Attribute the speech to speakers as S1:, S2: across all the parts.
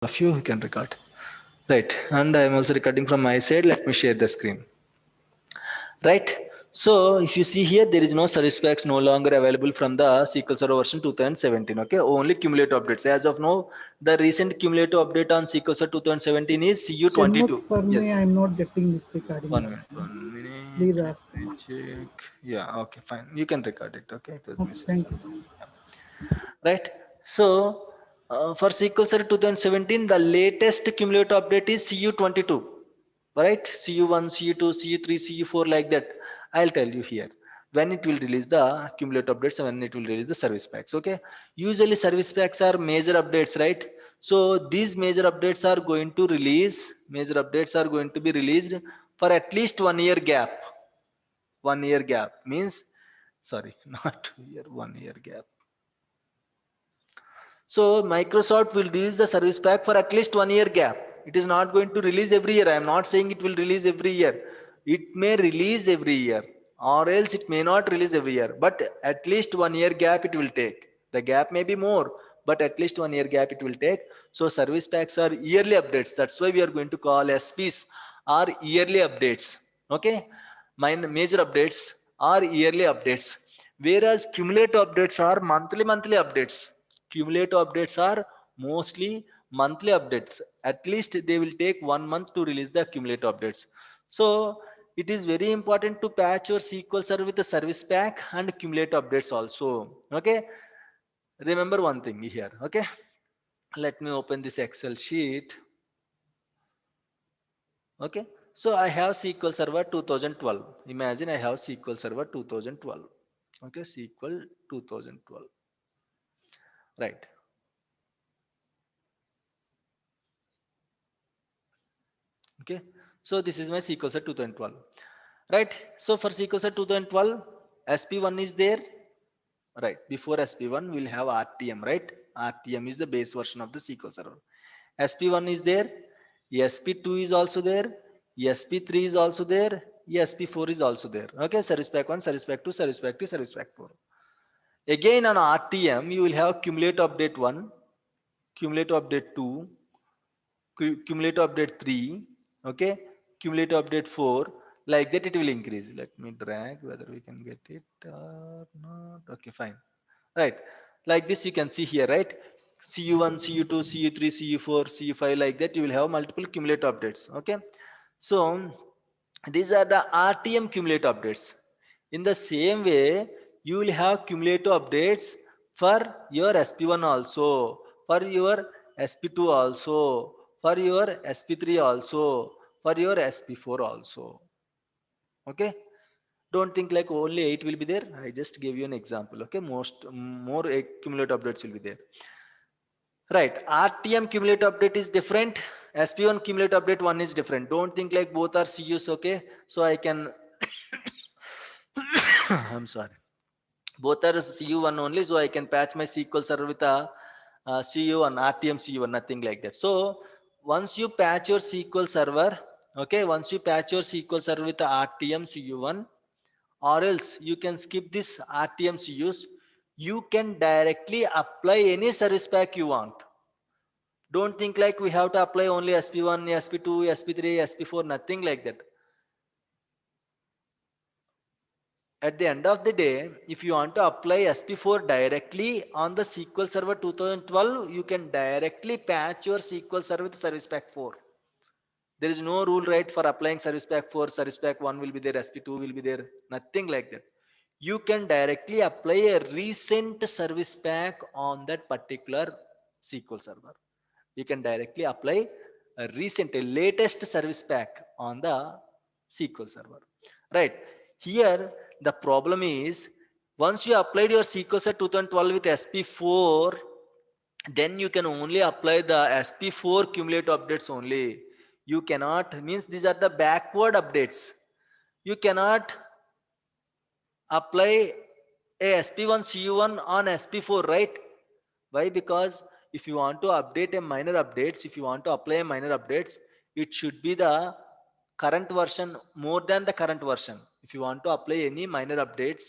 S1: of you can record. Right, and I am also recording from my side. Let me share the screen. Right, so if you see here, there is no service packs no longer available from the SQL Server version 2017. Okay, only cumulative updates. As of now, the recent cumulative update on SQL Server 2017 is
S2: Shanmugh,
S1: CU22.
S2: for me,
S1: Yes.
S2: I'm not getting this recording
S1: 1 minute,
S2: option.
S1: 1 minute.
S2: Please
S1: Let
S2: ask
S1: me
S2: him.
S1: check. Yeah, okay, fine. You can record it. Okay, it was
S2: Okay,
S1: missing
S2: thank you.
S1: something. Yeah. Right. So for SQL Server 2017, the latest cumulative update is CU22. Right? CU1, CU2, CU3, CU4, like that. I'll tell you here when it will release the cumulative updates and when it will release the service packs. Okay. Usually service packs are major updates, right? So these major updates are going to release. Major updates are going to be released for at least 1 year gap. 1 year gap means, sorry, not 2 year, 1 year gap. So Microsoft will release the service pack for at least 1 year gap. It is not going to release every year. I am not saying it will release every year. It may release every year, or else it may not release every year. But at least 1 year gap it will take. The gap may be more, but at least 1 year gap it will take. So service packs are yearly updates. That's why we are going to call SPs are yearly updates. Okay, major updates are yearly updates, whereas cumulative updates are monthly updates. Cumulative updates are mostly monthly updates. At least they will take 1 month to release the cumulative updates. So it is very important to patch your SQL Server with the service pack and cumulative updates also. Okay, remember one thing here. Okay, let me open this Excel sheet. Okay, so I have SQL Server 2012. Imagine I have SQL Server 2012. Okay, SQL 2012. Right. Okay, so this is my SQL Server 2012. Right. So for SQL Server 2012, SP1 is there. Right. Before SP1, we'll have RTM. Right. RTM is the base version of the SQL Server. SP1 is there. SP2 is also there. SP3 is also there. SP4 is also there. Okay. Service pack 1, service pack 2, service pack 3, service pack 4. Again on RTM, you will have cumulative update 1, cumulative update 2, cumulative update 3, okay, cumulative update 4, like that it will increase. Let me drag whether we can get it or not. Okay, fine. Right, like this you can see here, right? CU1, CU2, CU3, CU4, CU5, like that you will have multiple cumulative updates. Okay, so these are the RTM cumulative updates. In the same way, you will have cumulative updates for your SP1 also, for your SP2 also, for your SP3 also, for your SP4 also. Okay, don't think like only 8 will be there. I just gave you an example. Okay, more cumulative updates will be there. Right, RTM cumulative update is different. SP1 cumulative update 1 is different. Don't think like both are CUs. Okay, so I can I'm sorry, both are CU1 only, so I can patch my SQL Server with a CU1, RTM CU1, nothing like that. So once you patch your SQL Server, okay, once you patch your SQL Server with the RTM CU1, or else you can skip this RTM CUs, you can directly apply any service pack you want. Don't think like we have to apply only SP1, SP2, SP3, SP4, nothing like that. At the end of the day, if you want to apply SP4 directly on the SQL Server 2012, you can directly patch your SQL Server with Service Pack 4. There is no rule, right, for applying Service Pack 4, Service Pack 1 will be there, SP2 will be there, nothing like that. You can directly apply a recent service pack on that particular SQL Server. You can directly apply a latest service pack on the SQL Server. Right. Here, the problem is once you applied your SQL Server 2012 with SP4, then you can only apply the SP4 cumulative updates only. You cannot, means these are the backward updates. You cannot apply a SP1 CU1 on SP4, right? Why? Because if you want to update a minor updates, if you want to apply a minor updates, it should be the current version more than the current version. If you want to apply any minor updates,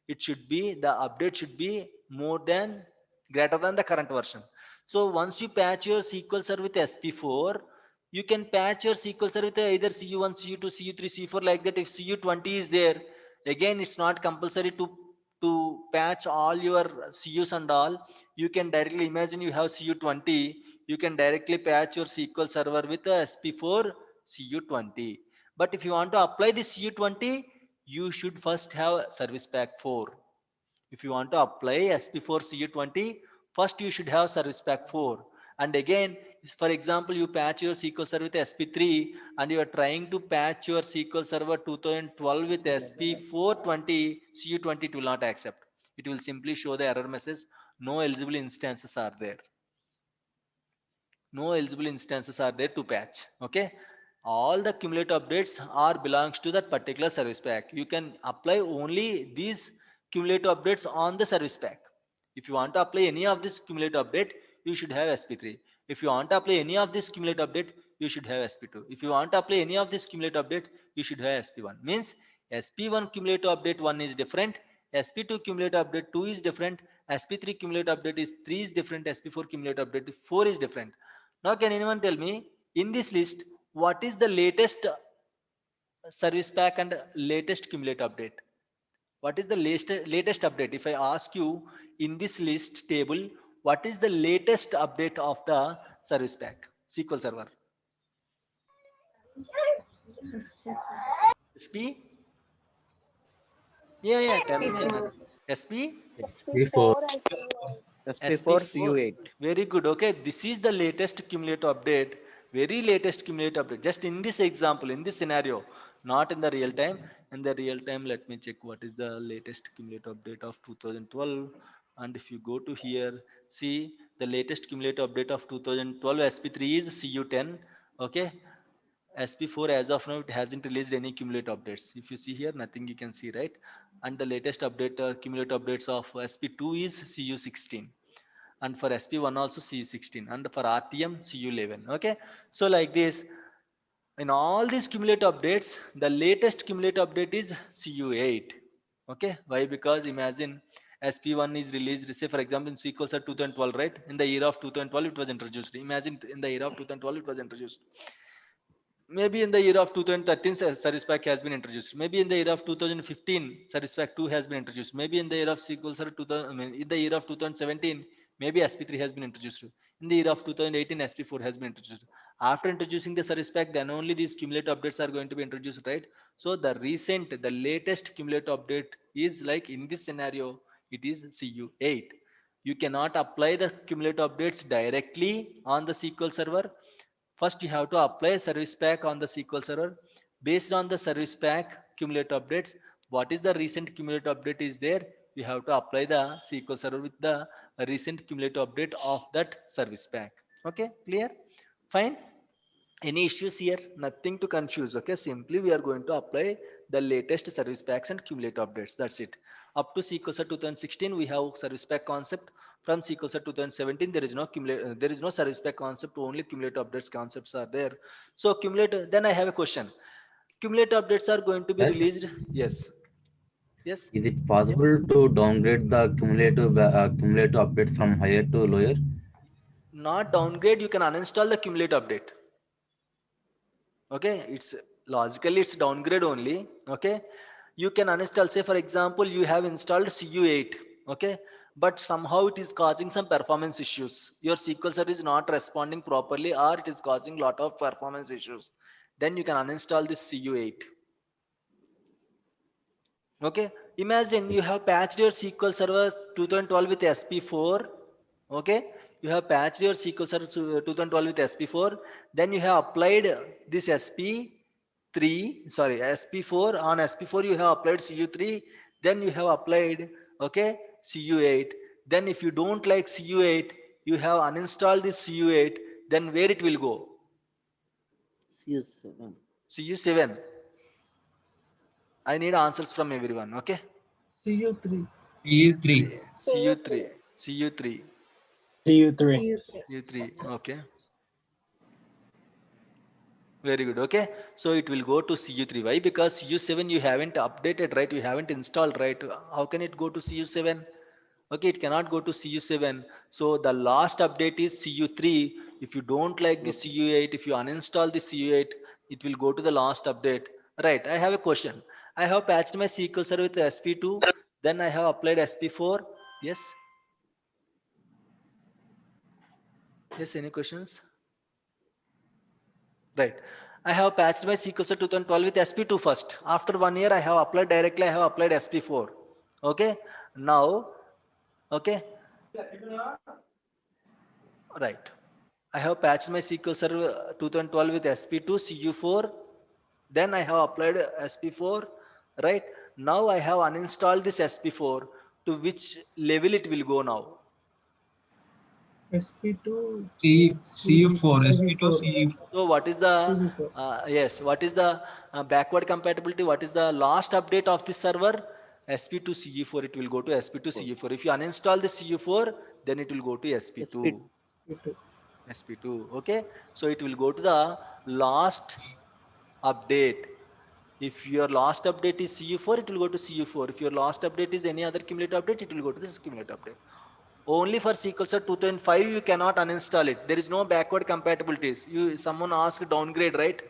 S1: it should be the update should be more than greater than the current version. So once you patch your SQL Server with SP4, you can patch your SQL Server with either CU1, CU2, CU3, CU4 like that. If CU20 is there, again it's not compulsory to patch all your CUs and all. You can directly imagine you have CU20, you can directly patch your SQL Server with a SP4 CU20. But if you want to apply the CU20, you should first have Service Pack 4. If you want to apply SP4 CU20, first you should have Service Pack 4. And again, for example, you patch your SQL Server with SP3 and you are trying to patch your SQL Server 2012 with SP420, CU20 it will not accept. It will simply show the error message, no eligible instances are there. No eligible instances are there to patch. Okay, all the cumulative updates are belongs to that particular service pack. You can apply only these cumulative updates on the service pack. If you want to apply any of this cumulative update, you should have SP3. If you want to apply any of this cumulative update, you should have SP2. If you want to apply any of this cumulative update, you should have SP1. Means SP1 cumulative update 1 is different, SP2 cumulative update 2 is different, SP3 cumulative update is 3 is different, SP4 cumulative update 4 is different. Now, can anyone tell me in this list what is the latest service pack and latest cumulative update? What is the latest update? If I ask you in this list table, what is the latest update of the service pack? SQL Server. SP? Yeah, tell me. SP?
S2: Before
S3: SP4
S1: SP4.
S3: CU8.
S1: Very good. Okay, this is the latest cumulative update. Very latest cumulative update. Just in this example, in this scenario, not in the real time. In the real time, let me check what is the latest cumulative update of 2012. And if you go to here, see the latest cumulative update of 2012 SP3 is CU10. Okay, SP4 as of now it hasn't released any cumulative updates. If you see here, nothing you can see, right? And the latest update, cumulative updates of SP2 is CU16, and for SP1 also CU16, and for RTM CU11. Okay, so like this, in all these cumulative updates, the latest cumulative update is CU8. Okay, why? Because imagine SP1 is released, say for example in SQL Server 2012, right? In the year of 2012 it was introduced. Imagine in the year of 2012 it was introduced. Maybe in the year of 2013 service pack has been introduced. Maybe in the year of 2015 service pack 2 has been introduced. Maybe in the year of SQL Server 2000, I mean, in the year of 2017 maybe SP3 has been introduced. In the year of 2018 SP4 has been introduced. After introducing the service pack, then only these cumulative updates are going to be introduced, right? So the latest cumulative update is like in this scenario it is CU8. You cannot apply the cumulative updates directly on the SQL Server. First, you have to apply service pack on the SQL Server. Based on the service pack cumulative updates, what is the recent cumulative update is there? You have to apply the SQL Server with the recent cumulative update of that service pack. Okay, clear? Fine. Any issues here? Nothing to confuse. Okay, simply we are going to apply the latest service packs and cumulative updates. That's it. Up to SQL Server 2016, we have service pack concept. From SQL Server 2017, there is no there is no service pack concept. Only cumulative updates concepts are there. So cumulative. Then I have a question. Cumulative updates are going to be
S2: Sir,
S1: released. Yes. Yes.
S2: is it possible to downgrade the cumulative updates from higher to lower?
S1: Not downgrade. You can uninstall the cumulative update. Okay, it's logically it's downgrade only. Okay, you can uninstall, say for example you have installed CU8. Okay, but somehow it is causing some performance issues. Your SQL Server is not responding properly or it is causing lot of performance issues. Then you can uninstall this CU8. Okay, imagine you have patched your SQL Server 2012 with SP4. Okay, you have patched your SQL Server 2012 with SP4. Then you have applied this SP3, sorry, SP4. On SP4 you have applied CU3. Then you have applied, okay, CU8. Then if you don't like CU8, you have uninstalled this CU8. Then where it will go?
S3: CU7.
S1: CU7. I need answers from everyone. Okay.
S4: CU3.
S5: CU3.
S1: CU3. CU3.
S4: CU3.
S1: CU3. Okay. Very good. Okay. So it will go to CU3. Why? Because CU7 you haven't updated, right? You haven't installed, right? How can it go to CU7? Okay, it cannot go to CU7. So the last update is CU3. If you don't like the CU8, if you uninstall the CU8, it will go to the last update. Right, I have a question. I have patched my SQL Server with SP2, then I have applied SP4. Yes. Yes, any questions? Right. I have patched my SQL Server 2012 with SP2 first. After 1 year, I have applied directly, I have applied SP4. Okay. Now, okay. Right. I have patched my SQL Server 2012 with SP2 CU4. Then I have applied SP4. Right. Now I have uninstalled this SP4. To which level it will go now?
S4: SP2,
S5: CU4, SP2
S4: CV4,
S5: CU.
S1: So what is the
S4: CV4.
S1: yes? What is the backward compatibility? What is the last update of this server? SP2 CU4. It will go to SP2 CU4. If you uninstall the CU4, then it will go to
S3: SP.
S1: SP2.
S4: SP2.
S1: SP2. Okay. So it will go to the last update. If your last update is CU4, it will go to CU4. If your last update is any other cumulative update, it will go to this cumulative update. Only for SQL Server 2005 you cannot uninstall it. There is no backward compatibilities. Someone asked downgrade, right?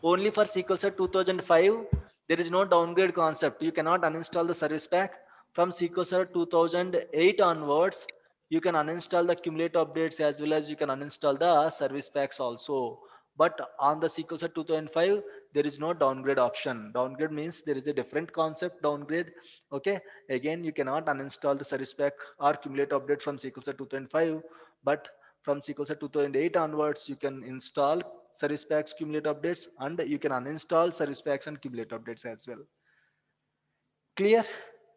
S1: Only for SQL Server 2005 there is no downgrade concept. You cannot uninstall the service pack. From SQL Server 2008 onwards, you can uninstall the cumulative updates as well as you can uninstall the service packs also. But on the SQL Server 2005, there is no downgrade option. Downgrade means there is a different concept. Downgrade, okay. Again, you cannot uninstall the service pack or cumulative update from SQL Server 2005, but from SQL Server 2008 onwards, you can install service packs, cumulative updates, and you can uninstall service packs and cumulative updates as well. Clear?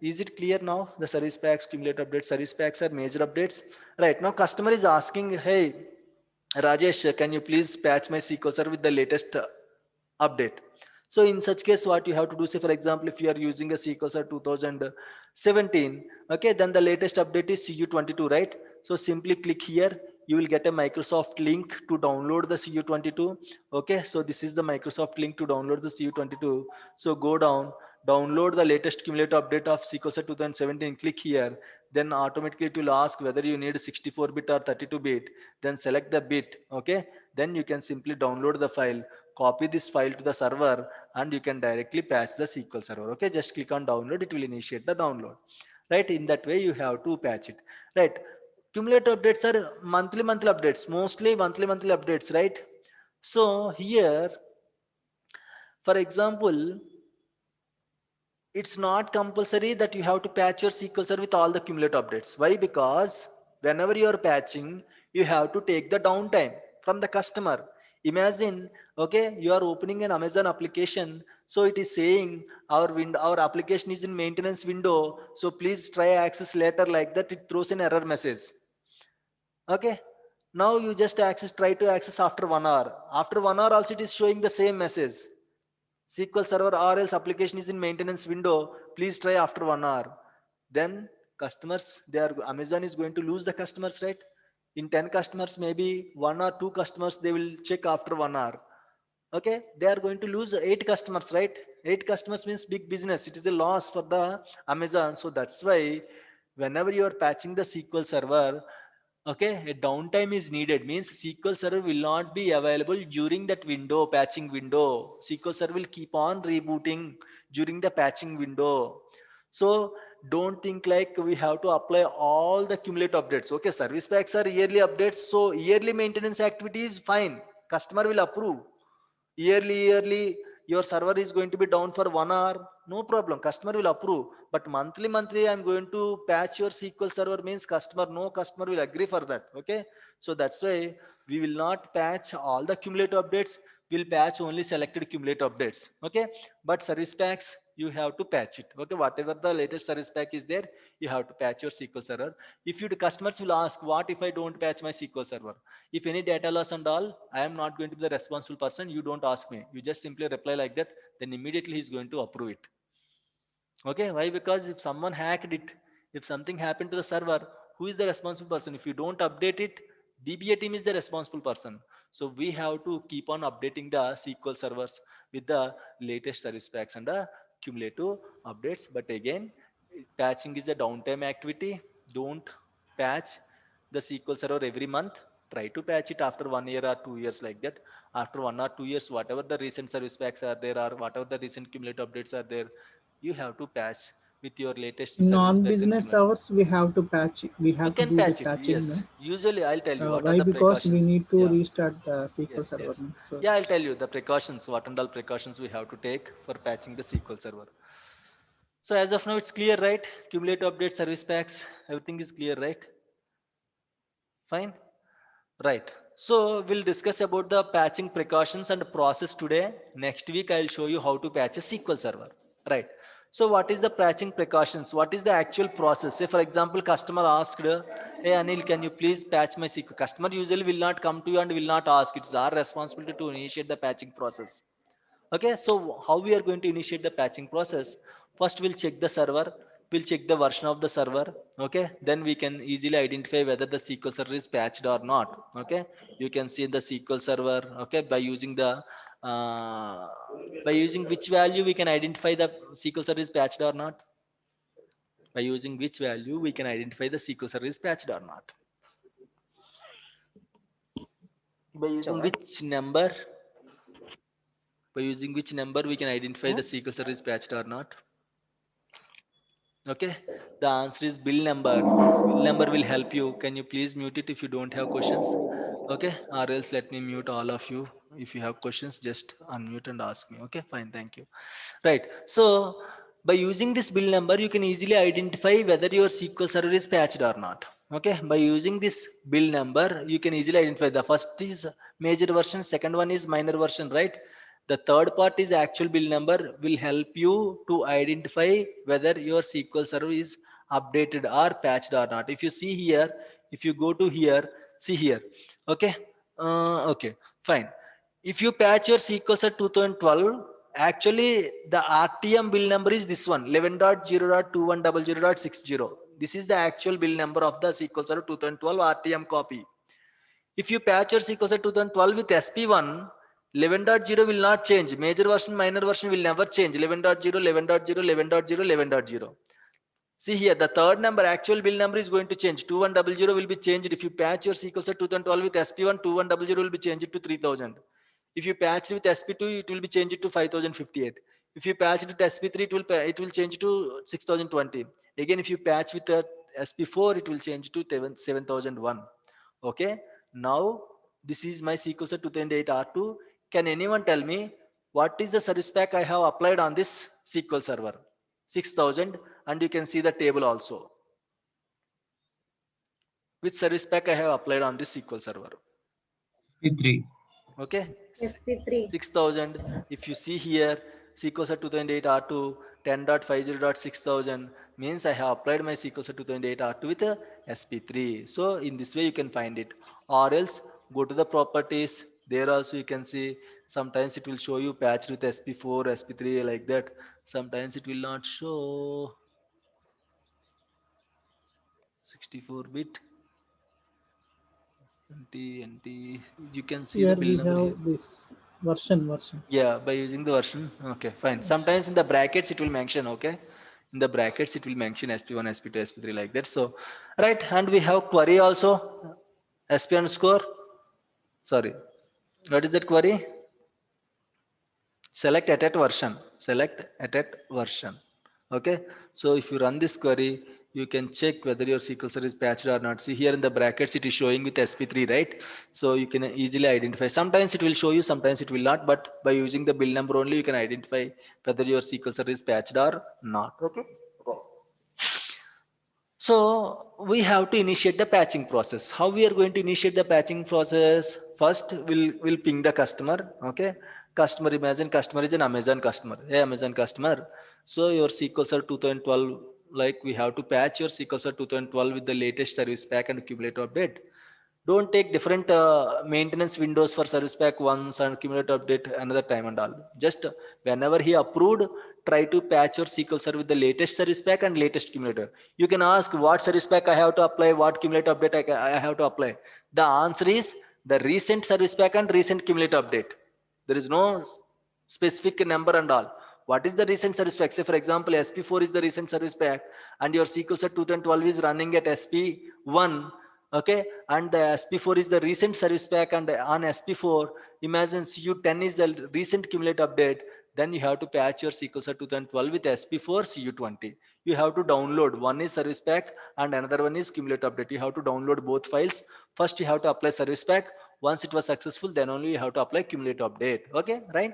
S1: Is it clear now? The service packs, cumulative updates, service packs are major updates. Right now, customer is asking, hey, Rajesh, can you please patch my SQL Server with the latest update? So in such case, what you have to do, say for example, if you are using a SQL Server 2017, okay, then the latest update is CU22, right? So simply click here. You will get a Microsoft link to download the CU22. Okay, so this is the Microsoft link to download the CU22. So go down, download the latest cumulative update of SQL Server 2017. Click here. Then automatically it will ask whether you need 64-bit or 32-bit. Then select the bit. Okay, then you can simply download the file, copy this file to the server, and you can directly patch the SQL Server. Okay, just click on download. It will initiate the download. Right, in that way you have to patch it. Right, cumulative updates are monthly updates, mostly monthly updates, right? So here, for example, it's not compulsory that you have to patch your SQL Server with all the cumulative updates. Why? Because whenever you are patching, you have to take the downtime from the customer. Imagine, okay, you are opening an Amazon application, so it is saying our application is in maintenance window, so please try access later, like that. It throws an error message. Okay, now you just try to access after 1 hour. After 1 hour also it is showing the same message. SQL Server or else application is in maintenance window. Please try after 1 hour. Then customers, Amazon is going to lose the customers, right? In 10 customers, maybe 1 or 2 customers they will check after 1 hour. Okay, they are going to lose 8 customers, right? 8 customers means big business. It is a loss for the Amazon. So that's why whenever you are patching the SQL Server, okay, a downtime is needed, means SQL Server will not be available during that window, patching window. SQL Server will keep on rebooting during the patching window. So don't think like we have to apply all the cumulative updates. Okay, service packs are yearly updates, so yearly maintenance activity is fine. Customer will approve. Yearly your server is going to be down for 1 hour, no problem, customer will approve. But monthly I'm going to patch your SQL Server means no customer will agree for that. Okay, so that's why we will not patch all the cumulative updates. We'll patch only selected cumulative updates. Okay, but service packs you have to patch it. Okay, whatever the latest service pack is there, you have to patch your SQL Server. If you customers will ask, what if I don't patch my SQL Server? If any data loss and all, I am not going to be the responsible person. You don't ask me, you just simply reply like that, then immediately he's going to approve it. Okay, why? Because if someone hacked it, if something happened to the server, who is the responsible person? If you don't update it, DBA team is the responsible person. So we have to keep on updating the SQL servers with the latest service packs and the cumulative updates. But again, patching is a downtime activity. Don't patch the SQL Server every month. Try to patch it after 1 year or 2 years, like that. After 1 or 2 years, whatever the recent service packs are there, or whatever the recent cumulative updates are there, you have to patch with your latest
S4: In
S1: service pack and
S4: non-business
S1: cumulative.
S4: hours, we have to patch it. We
S1: You
S4: have to
S1: can
S4: do the
S1: patch it,
S4: patching. No?
S1: yes. Usually, I'll tell you what are
S4: Why?
S1: the
S4: Because we
S1: precautions.
S4: need to
S1: Yeah,
S4: restart the SQL
S1: yes,
S4: Server.
S1: yes.
S4: No? So
S1: Yeah, I'll tell you the precautions, what and all precautions we have to take for patching the SQL Server. So as of now, it's clear, right? Cumulative update, service packs, everything is clear, right? Fine. Right. So we'll discuss about the patching precautions and process today. Next week, I'll show you how to patch a SQL Server. Right. So what is the patching precautions? What is the actual process? Say for example, customer asked, "Hey Anil, can you please patch my SQL?" Customer usually will not come to you and will not ask. It's our responsibility to initiate the patching process. Okay, so how we are going to initiate the patching process? First, we'll check the server. We'll check the version of the server. Okay, then we can easily identify whether the SQL server is patched or not. Okay, you can see the SQL server. Okay, by using the by using which value we can identify the SQL server is patched or not. By using which value we can identify the SQL server is patched or not. By using
S3: Seven.
S1: which number? By using which number we can identify
S3: Hmm?
S1: the SQL server is patched or not. Okay, the answer is bill number. Bill number will help you. Can you please mute it if you don't have questions? Okay, or else let me mute all of you. If you have questions, just unmute and ask me. Okay, fine, thank you. Right, so by using this bill number, you can easily identify whether your SQL server is patched or not. Okay, by using this bill number, you can easily identify the first is major version, second one is minor version, right? The third part is actual bill number will help you to identify whether your SQL server is updated or patched or not. If you see here, if you go to here, see here. Okay. Okay. Fine. If you patch your SQL server 2012, actually the RTM bill number is this one 11.0.2100.60. This is the actual bill number of the SQL server 2012 RTM copy. If you patch your SQL Server 2012 with SP1, 11.0 will not change. Major version, minor version will never change. 11.0, 11.0, 11.0, 11.0. See here, the third number, actual bill number is going to change. 2100 will be changed. If you patch your SQL Server 2012 with SP1, 2100 will be changed to 3000. If you patch it with SP2, it will be changed to 5058. If you patch it with SP3, it will change to 6020. Again, if you patch with SP4, it will change to 7001. Okay, now this is my SQL Server 2008 R2. Can anyone tell me what is the service pack I have applied on this SQL Server? 6000, and you can see the table also. Which service pack I have applied on this SQL Server?
S5: P3.
S1: Okay,
S6: SP3.
S1: 6000. If you see here, SQL Server 2008 R2 10.50.6000 means I have applied my SQL Server 2008 R2 with a SP3. So in this way you can find it, or else go to the properties. There also you can see sometimes it will show you patched with SP4, SP3 like that. Sometimes it will not show 64-bit. NT, you can see the
S4: here
S1: bill
S4: we
S1: number here.
S4: have this version.
S1: Yeah, by using the version. Okay, fine. Sometimes in the brackets it will mention, okay. In the brackets it will mention SP1, SP2, SP3 like that. So, right, and we have query also. SP underscore. Sorry, what is that query? Select at version. Select at version. Okay, so if you run this query, you can check whether your SQL server is patched or not. See here in the brackets it is showing with SP3, right? So you can easily identify. Sometimes it will show you, sometimes it will not, but by using the bill number only you can identify whether your SQL server is patched or not. Okay, so we have to initiate the patching process. How we are going to initiate the patching process? First, we'll ping the customer. Okay, customer, imagine customer is an Amazon customer. Hey, Amazon customer. So your SQL Server 2012, like we have to patch your SQL Server 2012 with the latest service pack and cumulative update. Don't take different maintenance windows for service pack once and cumulative update another time and all. Just whenever he approved, try to patch your SQL server with the latest service pack and latest cumulative. You can ask what service pack I have to apply, what cumulative update I have to apply. The answer is the recent service pack and recent cumulative update. There is no specific number and all. What is the recent service pack? Say for example, SP4 is the recent service pack and your SQL set 2012 is running at SP1. Okay, and the SP4 is the recent service pack, and on SP4, imagine CU10 is the recent cumulative update. Then you have to patch your SQL set 2012 with SP4 CU20. You have to download, one is service pack and another one is cumulative update. You have to download both files. First you have to apply service pack. Once it was successful, then only you have to apply cumulative update. Okay, right?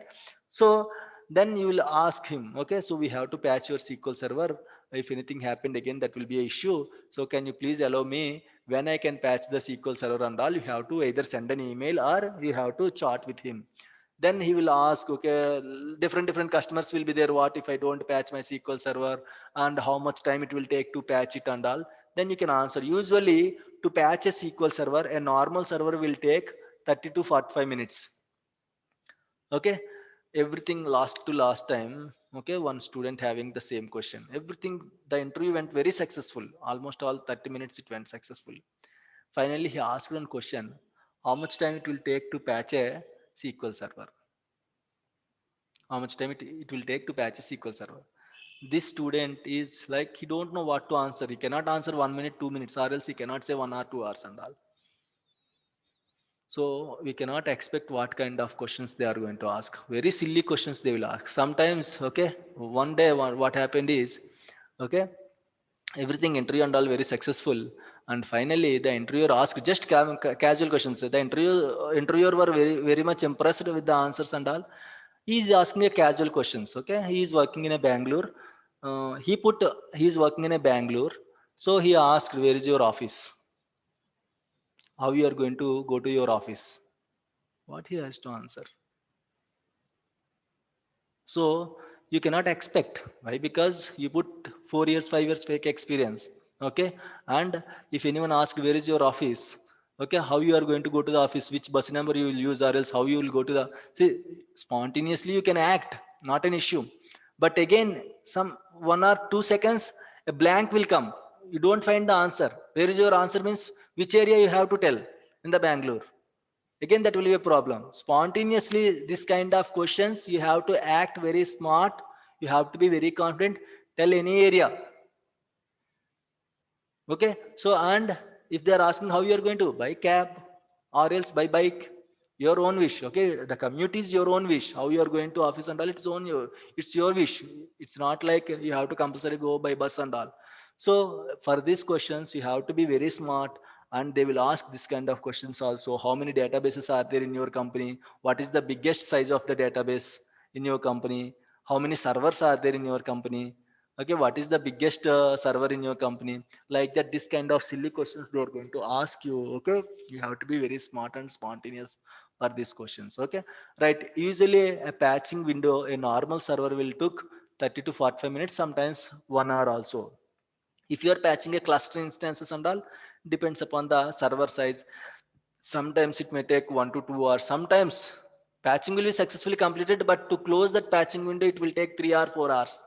S1: So then you will ask him, okay, so we have to patch your SQL server. If anything happened again, that will be an issue. So can you please allow me when I can patch the SQL server and all? You have to either send an email or you have to chat with him. Then he will ask, okay, different customers will be there. What if I don't patch my SQL server, and how much time it will take to patch it and all? Then you can answer. Usually to patch a SQL server, a normal server will take 30 to 45 minutes. Okay, everything last to last time. Okay, one student having the same question. Everything, the interview went very successful. Almost all 30 minutes it went successful. Finally, he asked one question: how much time it will take to patch a SQL server? How much time it will take to patch a SQL server? This student is like, he don't know what to answer. He cannot answer 1 minute, 2 minutes, or else he cannot say 1 hour, 2 hours and all. So we cannot expect what kind of questions they are going to ask. Very silly questions they will ask. Sometimes, okay, one day what happened is, okay, everything interview and all very successful. And finally the interviewer asked just casual questions. The interviewer were very much impressed with the answers and all. He is asking a casual questions. Okay, he is working in a Bangalore. He is working in a Bangalore. So he asked, where is your office? How you are going to go to your office? What he has to answer. So you cannot expect. Why? Because you put 4 years, 5 years fake experience. Okay. And if anyone asks, where is your office? Okay, how you are going to go to the office, which bus number you will use, or else how you will go to the, see, spontaneously you can act, not an issue. But again, some 1 or 2 seconds, a blank will come. You don't find the answer. Where is your answer means which area you have to tell in the Bangalore. Again, that will be a problem. Spontaneously, this kind of questions, you have to act very smart. You have to be very confident. Tell any area. Okay. So, and if they are asking how you are going to buy cab or else by bike, your own wish. Okay. The commute is your own wish. How you are going to office and all, it's your wish. It's not like you have to compulsory go by bus and all. So for these questions, you have to be very smart, and they will ask this kind of questions also. How many databases are there in your company? What is the biggest size of the database in your company? How many servers are there in your company? Okay, what is the biggest server in your company? Like that, this kind of silly questions they are going to ask you. Okay, you have to be very smart and spontaneous for these questions. Okay, right, usually a patching window, a normal server will took 30 to 45 minutes, sometimes 1 hour also. If you are patching a cluster instances and all, depends upon the server size. Sometimes it may take 1 to 2 hours. Sometimes patching will be successfully completed, but to close that patching window it will take 3 or 4 hours.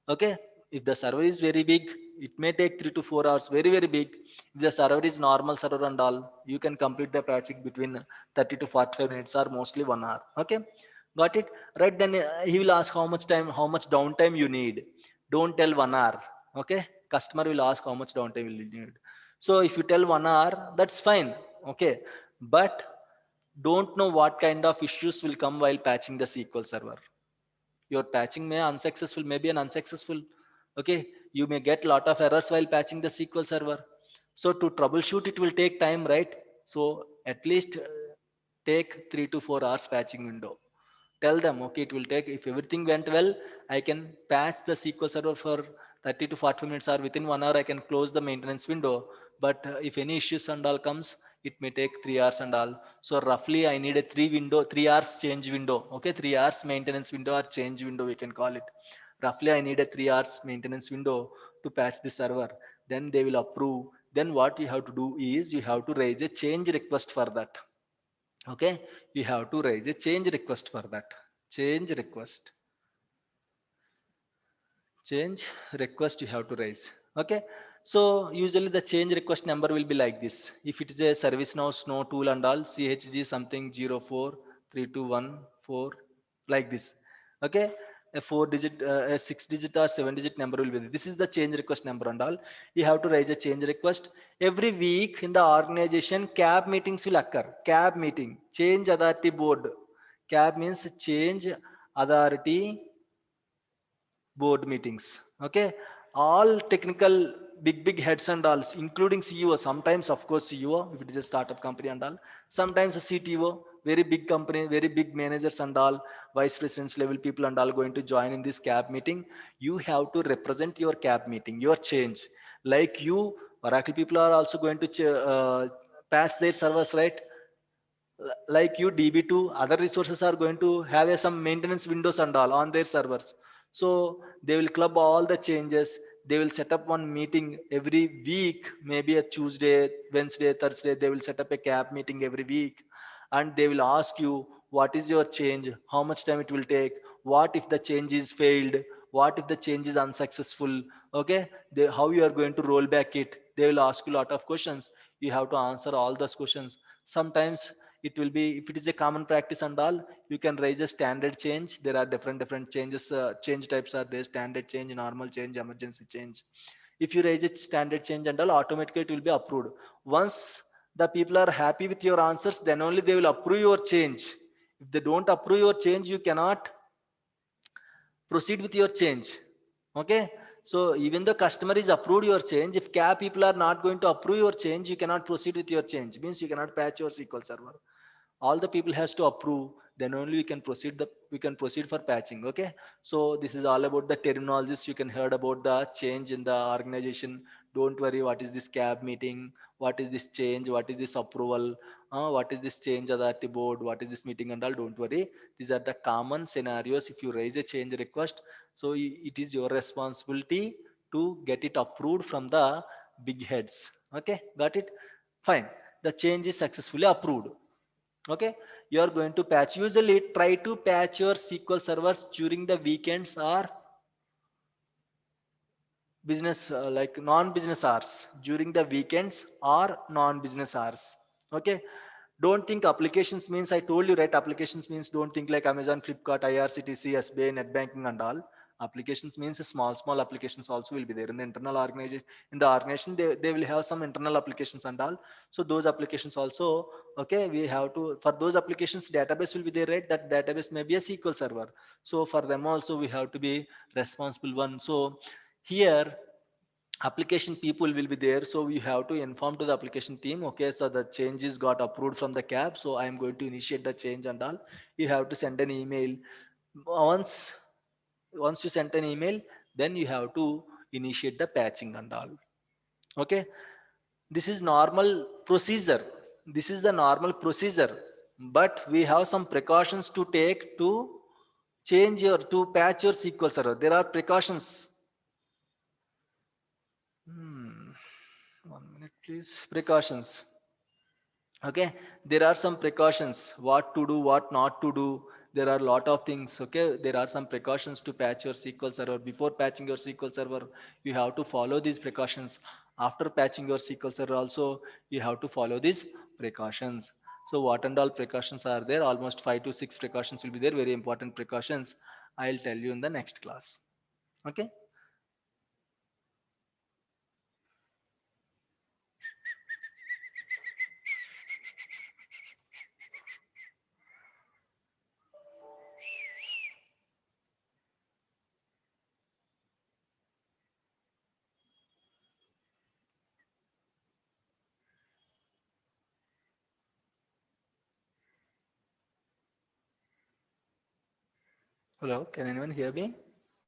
S1: Okay, if the server is very big, it may take 3 to 4 hours, very big. If the server is normal server and all, you can complete the patching between 30 to 45 minutes or mostly 1 hour. Okay, got it. Right, then he will ask how much time, how much downtime you need. Don't tell 1 hour. Okay, customer will ask how much downtime will you need. So if you tell 1 hour, that's fine. Okay, but don't know what kind of issues will come while patching the SQL server. Your patching may unsuccessful, maybe an unsuccessful. Okay, you may get lot of errors while patching the SQL server. So to troubleshoot it will take time, right? So at least take 3 to 4 hours patching window. Tell them, okay, it will take, if everything went well, I can patch the SQL server for 30 to 40 minutes, or within 1 hour I can close the maintenance window. But if any issues and all comes, it may take 3 hours and all. So roughly I need a 3 hours change window. Okay, 3 hours maintenance window or change window we can call it. Roughly I need a 3 hours maintenance window to patch the server. Then they will approve. Then what you have to do is you have to raise a change request for that. Okay, you have to raise a change request for that. Change request you have to raise. Okay, so usually the change request number will be like this. If it is a ServiceNow Snow tool and all, chg something 043214, like this. Okay, a 4-digit, a 6-digit or 7-digit number will be there. This is the change request number and all. You have to raise a change request. Every week in the organization, CAB meetings will occur. CAB meeting, Change Authority Board. CAB means Change Authority Board meetings. Okay, all technical big heads and all, including CEO. Sometimes, of course, CEO if it is a startup company and all. Sometimes a CTO, very big company, very big managers and all, vice presidents level people and all going to join in this CAB meeting. You have to represent your CAB meeting, your change. Like you, Oracle people are also going to pass their servers, right? Like you, DB2, other resources are going to have some maintenance windows and all on their servers. So they will club all the changes. They will set up one meeting every week, maybe a Tuesday, Wednesday, Thursday. They will set up a CAB meeting every week, and they will ask you what is your change, how much time it will take, what if the change is failed, what if the change is unsuccessful. Okay, how you are going to roll back it. They will ask you a lot of questions. You have to answer all those questions. Sometimes it will be, if it is a common practice and all, you can raise a standard change. There are different changes, change types are there: standard change, normal change, emergency change. If you raise a standard change and all, automatically it will be approved. Once the people are happy with your answers, then only they will approve your change. If they don't approve your change, you cannot proceed with your change. Okay, so even the customer is approved your change, if CAB people are not going to approve your change, you cannot proceed with your change. Means you cannot patch your SQL server. All the people has to approve, then only we can proceed for patching. Okay, so this is all about the terminologies you can heard about the change in the organization. Don't worry, what is this CAB meeting, what is this change, what is this approval, what is this change authority board, what is this meeting and all. Don't worry, these are the common scenarios. If you raise a change request, so it is your responsibility to get it approved from the big heads. Okay, got it? Fine, the change is successfully approved. Okay, you are going to patch. Usually try to patch your SQL servers during the weekends or business, like non-business hours, during the weekends or non-business hours. Okay, don't think applications means, I told you, right? Applications means, don't think like Amazon, Flipkart, IRCTC, SBI, net banking and all. Applications means small applications also will be there in the internal organization. In the organization, they will have some internal applications and all. So those applications also, okay, we have to, for those applications, database will be there, right? That database may be a SQL server. So for them also we have to be responsible one. So here application people will be there, so we have to inform to the application team. Okay, so the changes got approved from the CAB, so I am going to initiate the change and all. You have to send an email. Once you send an email, then you have to initiate the patching and all. Okay, this is normal procedure. This is the normal procedure, but we have some precautions to take to change your, to patch your SQL server. There are precautions. 1 minute please. Precautions. Okay, there are some precautions, what to do, what not to do. There are a lot of things. Okay, there are some precautions to patch your SQL server. Before patching your SQL server, you have to follow these precautions. After patching your SQL server also, you have to follow these precautions. So what and all precautions are there? Almost 5 to 6 precautions will be there, very important precautions. I'll tell you in the next class. Okay. Hello, can anyone hear me?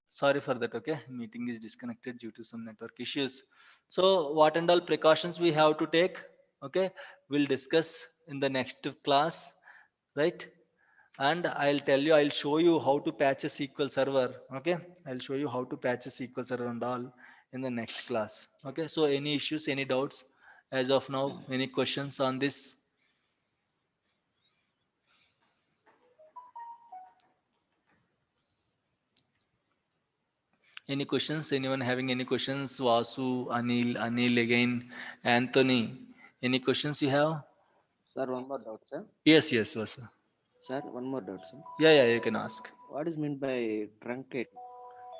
S1: Sorry for that. Okay, meeting is disconnected due to some network issues. So what and all precautions we have to take? Okay, we'll discuss in the next class, right? And I'll tell you, I'll show you how to patch a SQL server. Okay, I'll show you how to patch a SQL server and all in the next class. Okay, so any issues, any doubts as of now, any questions on this? Any questions? Anyone having any questions? Vasu, Anil again, Anthony. Any questions you have?
S3: Sir, one more doubt, sir.
S1: Yes, Vasu.
S3: Sir, one more doubt, sir.
S1: Yeah, you can ask.
S3: What is meant by truncate?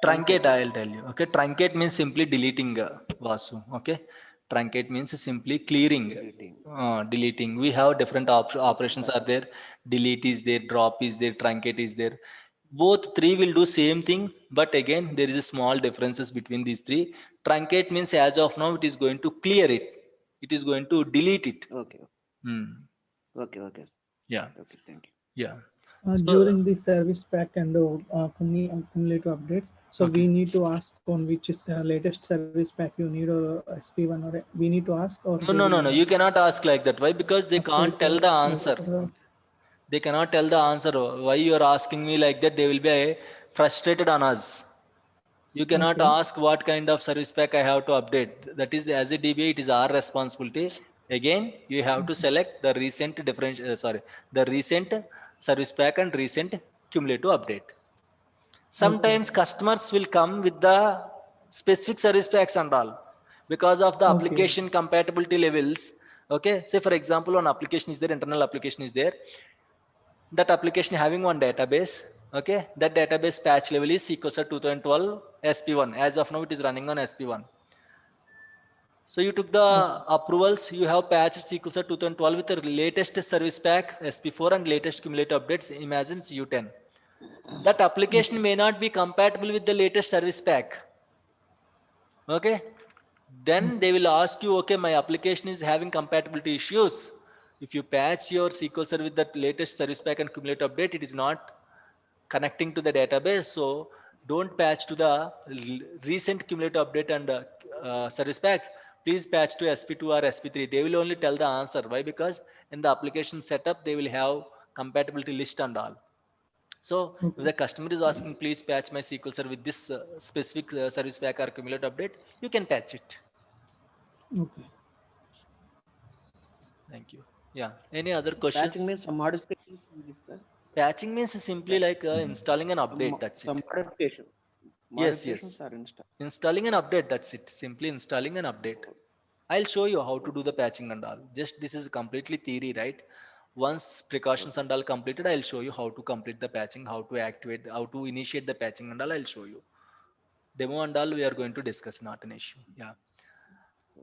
S1: Truncate, I'll tell you. Okay, truncate means simply deleting, Vasu. Okay, truncate means simply clearing,
S3: Deleting.
S1: deleting. We have different operations are there. Delete is there, drop is there, truncate is there. Both three will do same thing, but again there is a small differences between these three. Truncate means as of now it is going to clear it. It is going to delete it.
S3: Okay.
S1: Hmm.
S3: Okay, sir.
S1: Yeah,
S3: Okay, thank you.
S1: yeah. So
S4: During the service pack and the cumulative updates, so
S1: okay.
S4: we need to ask on which is latest service pack you need, or SP1, or we need to ask, or they
S1: No.
S4: will
S1: You cannot ask like that. Why? Because they can't tell the answer. They cannot tell the answer. Why you are asking me like that? They will be frustrated on us. You cannot
S4: Okay.
S1: ask what kind of service pack I have to update. That is, as a DBA, it is our responsibility. Again, you have to select the recent the recent service pack and recent cumulative update. Sometimes customers will come with the specific service packs and all because of the
S4: Okay.
S1: application compatibility levels. Okay, say for example, one application is there, internal application is there. That application having one database. Okay, that database patch level is SQL Server 2012 SP1. As of now, it is running on SP1. So you took the approvals. You have patched SQL Server 2012 with the latest service pack SP4 and latest cumulative updates. Imagine U10. That application may not be compatible with the latest service pack. Okay, then they will ask you, okay, my application is having compatibility issues. If you patch your SQL Server with that latest service pack and cumulative update, it is not connecting to the database. So don't patch to the recent cumulative update and service packs. Please patch to SP2 or SP3. They will only tell the answer. Why? Because in the application setup, they will have compatibility list and all. So if the customer is asking, please patch my SQL Server with this specific service pack or cumulative update, you can patch it.
S4: Okay.
S1: Thank you. Yeah. Any other questions?
S3: Patching means some modifications in this, sir.
S1: Patching means simply like installing an update. That's
S3: Some
S1: it.
S3: modification.
S1: Yes.
S3: Modifications are installed.
S1: Installing an update. That's it. Simply installing an update. I'll show you how to do the patching and all. Just this is completely theory, right? Once precautions and all completed, I'll show you how to complete the patching, how to activate, how to initiate the patching and all. I'll show you. Demo and all we are going to discuss, not an issue. Yeah.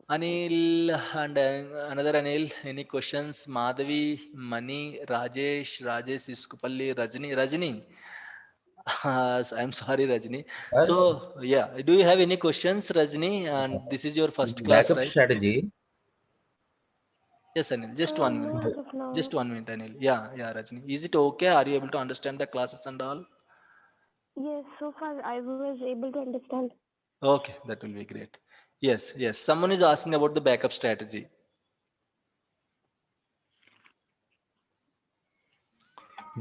S1: Anil and another Anil, any questions? Madhavi, Mani, Rajesh Iskupalli, Rajni. I'm sorry, Rajni. So yeah, do you have any questions, Rajni? And this is your first class,
S2: Backup
S1: right?
S2: strategy.
S1: Yes, Anil. Just 1 minute.
S6: No, as of now.
S1: Just 1 minute, Anil. Yeah, Rajni. Is it okay? Are you able to understand the classes and all?
S6: Yes, so far I was able to understand.
S1: Okay, that will be great. Yes. Someone is asking about the backup strategy.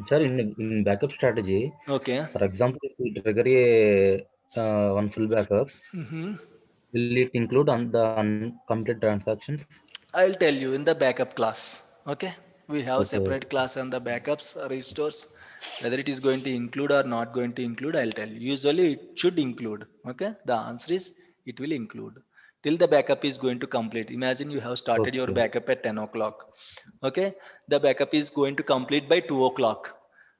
S2: Sir, in backup strategy,
S1: Okay.
S2: for example, if we trigger a one full backup, will it include on the uncompleted transactions?
S1: I'll tell you in the backup class. Okay. We have
S2: Okay.
S1: separate class on the backups restores. Whether it is going to include or not going to include, I'll tell you. Usually it should include. Okay. The answer is it will include till the backup is going to complete. Imagine you have started your
S2: Okay.
S1: backup at 10 o'clock. Okay. The backup is going to complete by 2 o'clock.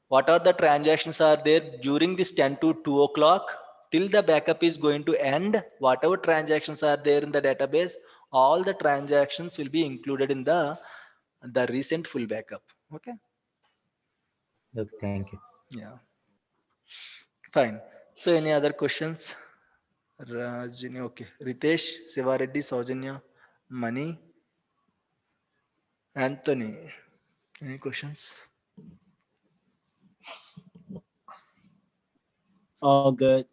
S1: What are the transactions are there during this 10 to 2 o'clock till the backup is going to end? Whatever transactions are there in the database, all the transactions will be included in the recent full backup. Okay.
S2: Okay, thank you.
S1: Yeah, fine. So any other questions? Rajini, okay. Ritesh, Sivareddy, Saujanya, Mani, Anthony. Any questions?
S7: All good.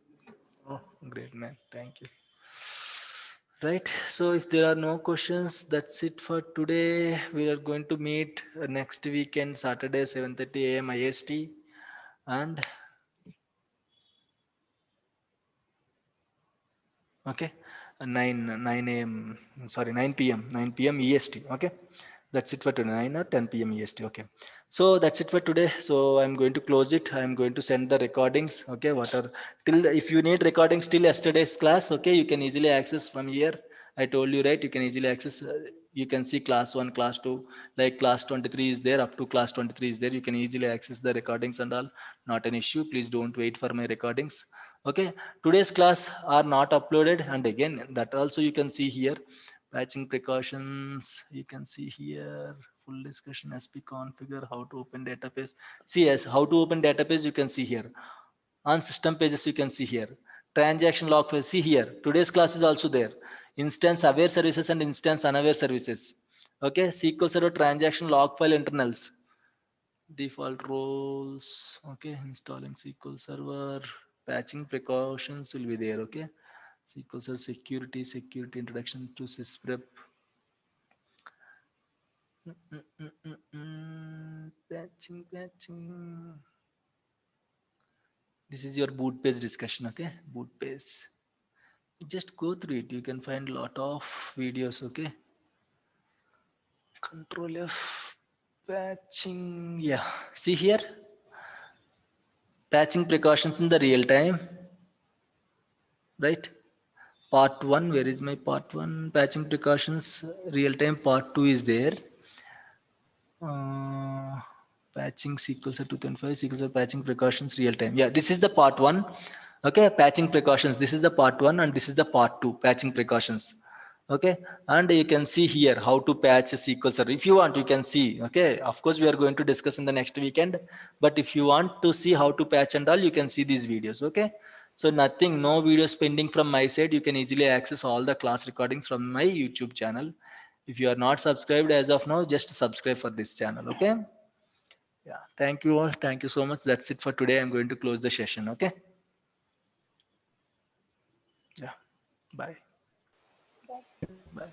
S1: Oh, great, man. Thank you. Right. So if there are no questions, that's it for today. We are going to meet next weekend, Saturday, 7:30 a.m. IST. And okay, 9 a.m. Sorry, 9 p.m. EST. Okay. That's it for today, 9 or 10 p.m. EST. Okay. So that's it for today. So I'm going to close it. I'm going to send the recordings. Okay. What are if you need recordings till yesterday's class, okay, you can easily access from here. I told you, right? You can easily access. You can see class 1, class 2, like class 23 is there, up to class 23 is there. You can easily access the recordings and all. Not an issue. Please don't wait for my recordings. Okay. Today's class are not uploaded, and again that also you can see here. Patching precautions. You can see here. Full discussion, SP configure, how to open database. See, as how to open database, you can see here. On system pages, you can see here. Transaction log file, see here. Today's class is also there. Instance aware services and instance unaware services. Okay, SQL Server transaction log file internals. Default roles. Okay, installing SQL Server. Patching precautions will be there. Okay, SQL Server security introduction to sysprep. Patching. This is your boot page discussion. Okay, boot page. Just go through it. You can find a lot of videos. Okay. Control F. Patching. Yeah. See here. Patching precautions in the real time. Right. Part 1. Where is my part 1? Patching precautions. Real time. Part 2 is there. Patching SQL Server 2.5, SQL Server patching precautions real time. Yeah, this is the part 1. Okay, patching precautions. This is the part 1 and this is the part 2, patching precautions. Okay, and you can see here how to patch a SQL Server. If you want, you can see. Okay, of course we are going to discuss in the next weekend, but if you want to see how to patch and all, you can see these videos. Okay, so nothing, no videos pending from my side. You can easily access all the class recordings from my YouTube channel. If you are not subscribed as of now, just subscribe for this channel. Okay. Yeah, thank you all. Thank you so much. That's it for today. I'm going to close the session. Okay. Yeah, bye. Bye.